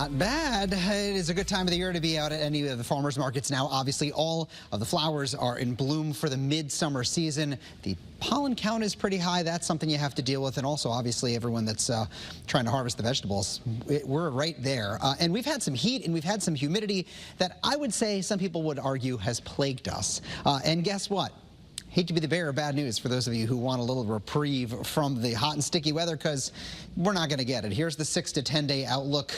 Not bad. It is a good time of the year to be out at any of the farmers markets now. Obviously, all of the flowers are in bloom for the midsummer season. The pollen count is pretty high. That's something you have to deal with. And also, obviously, everyone that's trying to harvest the vegetables, we're right there. And we've had some heat and we've had some humidity that I would say some people would argue has plagued us. And guess what? Hate to be the bearer of bad news for those of you who want a little reprieve from the hot and sticky weather, because we're not going to get it. Here's the 6 to 10 day outlook.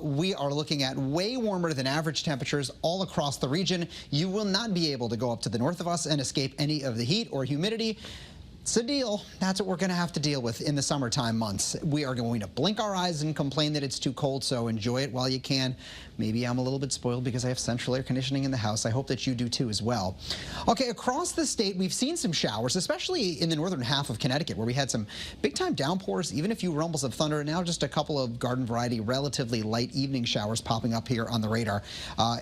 We are looking at way warmer than average temperatures all across the region. You will not be able to go up to the north of us and escape any of the heat or humidity. It's a deal. That's what we're going to have to deal with in the summertime months. We are going to blink our eyes and complain that it's too cold, so enjoy it while you can. Maybe I'm a little bit spoiled because I have central air conditioning in the house. I hope that you do too as well. Okay, across the state, we've seen some showers, especially in the northern half of Connecticut, where we had some big-time downpours, even a few rumbles of thunder, and now just a couple of garden variety, relatively light evening showers popping up here on the radar.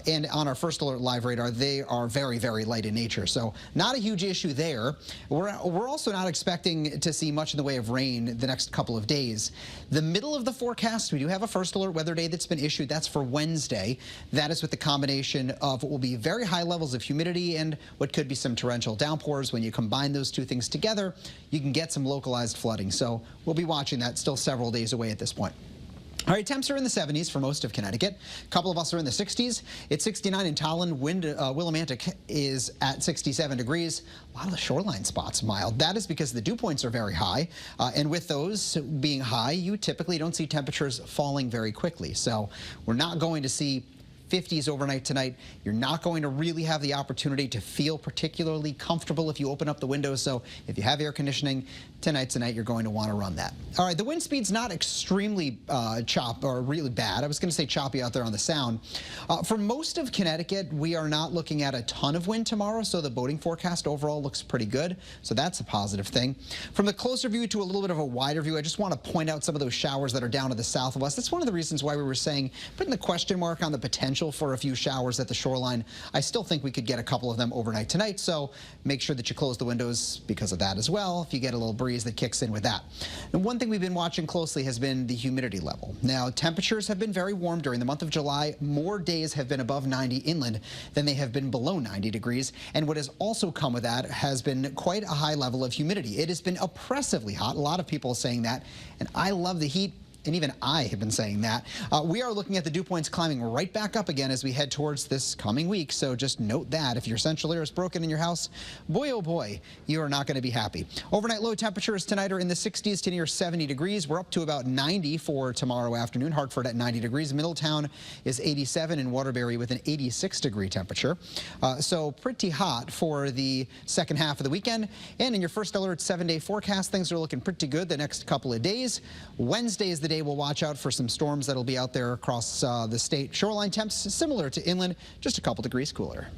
And on our first alert live radar, they are very, very light in nature, so not a huge issue there. We're also not expecting to see much in the way of rain the next couple of days. The middle of the forecast, we do have a first alert weather day that's been issued. That's for Wednesday. That is with the combination of what will be very high levels of humidity and what could be some torrential downpours. When you combine those two things together, you can get some localized flooding. So we'll be watching that, still several days away at this point. All right, temps are in the 70s for most of Connecticut. A couple of us are in the 60s. It's 69 in Tallinn. Willimantic is at 67 degrees. A lot of the shoreline spots mild. That is because the dew points are very high. And with those being high, you typically don't see temperatures falling very quickly. So we're not going to see 50s overnight tonight. You're not going to really have the opportunity to feel particularly comfortable if you open up the windows. So if you have air conditioning, tonight you're going to want to run that. All right, the wind speed's not extremely really bad. I was going to say choppy out there on the sound. For most of Connecticut, we are not looking at a ton of wind tomorrow, so the boating forecast overall looks pretty good. So that's a positive thing. From the closer view to a little bit of a wider view, I just want to point out some of those showers that are down to the south of us. That's one of the reasons why we were saying, putting the question mark on the potential for a few showers at the shoreline. I still think we could get a couple of them overnight tonight, so make sure that you close the windows because of that as well, if you get a little breeze that kicks in with that. And one thing we've been watching closely has been the humidity level. Now, temperatures have been very warm during the month of July. More days have been above 90 inland than they have been below 90 degrees. And what has also come with that has been quite a high level of humidity. It has been oppressively hot. A lot of people are saying that, and I love the heat. And even I have been saying that. We are looking at the dew points climbing right back up again as we head towards this coming week. So just note that if your central air is broken in your house, boy, oh boy, you are not going to be happy. Overnight low temperatures tonight are in the 60s to near 70 degrees. We're up to about 90 for tomorrow afternoon. Hartford at 90 degrees. Middletown is 87 and Waterbury with an 86-degree temperature. So pretty hot for the second half of the weekend. And in your first alert 7-day forecast, things are looking pretty good the next couple of days. Wednesday is the day we'll watch out for some storms that'll be out there across the state. Shoreline temps similar to inland, just a couple degrees cooler.